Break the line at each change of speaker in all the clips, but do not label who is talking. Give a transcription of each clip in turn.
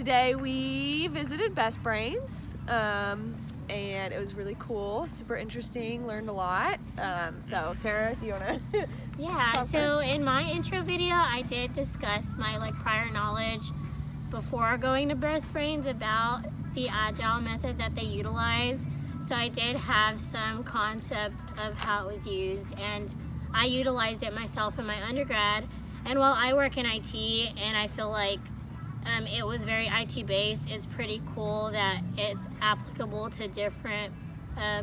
today we visited Best Brains, and it was really cool, super interesting, learned a lot. So Sarah, do you want to?
Yeah, so in my intro video, I did discuss my prior knowledge before going to Best Brains about the Agile method that they utilize. So I did have some concept of how it was used, and I utilized it myself in my undergrad. And while I work in IT and I feel like it was very IT based, it's pretty cool that it's applicable to different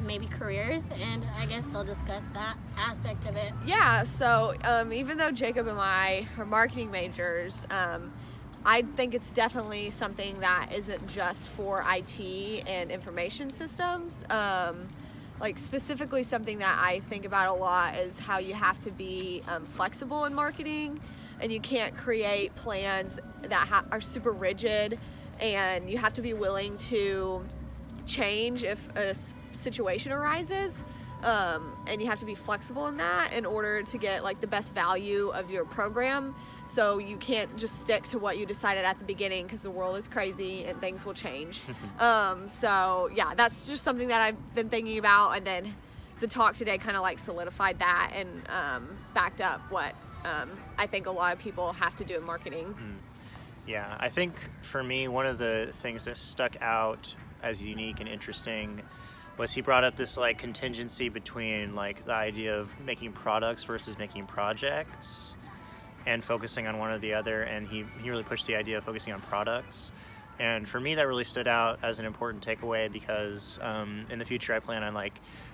maybe careers, and I guess I'll discuss that aspect of it.
Yeah, so even though Jacob and I are marketing majors, I think it's definitely something that isn't just for IT and information systems. Specifically something that I think about a lot is how you have to be flexible in marketing, and you can't create plans that are super rigid, and you have to be willing to change if a situation arises. And you have to be flexible in that in order to get the best value of your program. So you can't just stick to what you decided at the beginning, because the world is crazy and things will change. So yeah, that's just something that I've been thinking about, and then the talk today kind of solidified that and backed up what I think a lot of people have to do in marketing.
Yeah, I think for me, one of the things that stuck out as unique and interesting was he brought up this contingency between the idea of making products versus making projects and focusing on one or the other, and he really pushed the idea of focusing on products. And for me, that really stood out as an important takeaway, because in the future I plan on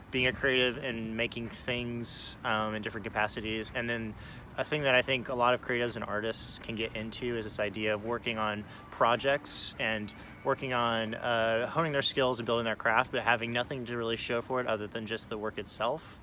being a creative and making things in different capacities. And then a thing that I think a lot of creatives and artists can get into is this idea of working on projects and working on honing their skills and building their craft, but having nothing to really show for it other than just the work itself.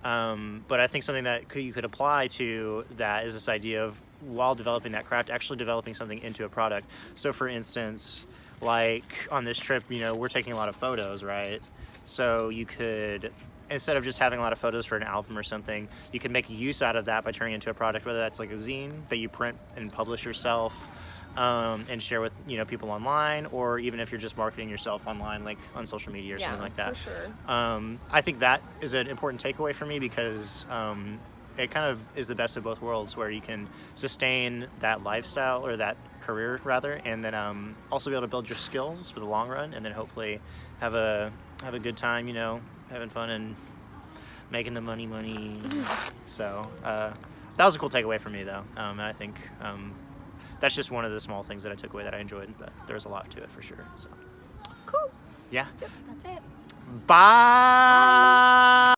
But I think something that you could apply to that is this idea of, while developing that craft, actually developing something into a product. So for instance, on this trip, we're taking a lot of photos, right? So you could, instead of just having a lot of photos for an album or something, you can make use out of that by turning it into a product, whether that's a zine that you print and publish yourself, and share with people online, or even if you're just marketing yourself online, on social media or something like that.
For sure.
I think that is an important takeaway for me, because it kind of is the best of both worlds, where you can sustain that lifestyle, or that career rather, and then also be able to build your skills for the long run, and then hopefully have a good time, having fun and making the money. So that was a cool takeaway for me, though, and I think that's just one of the small things that I took away that I enjoyed, but there's a lot to it for sure. So
Cool.
yeah.
Yep, that's it.
Bye.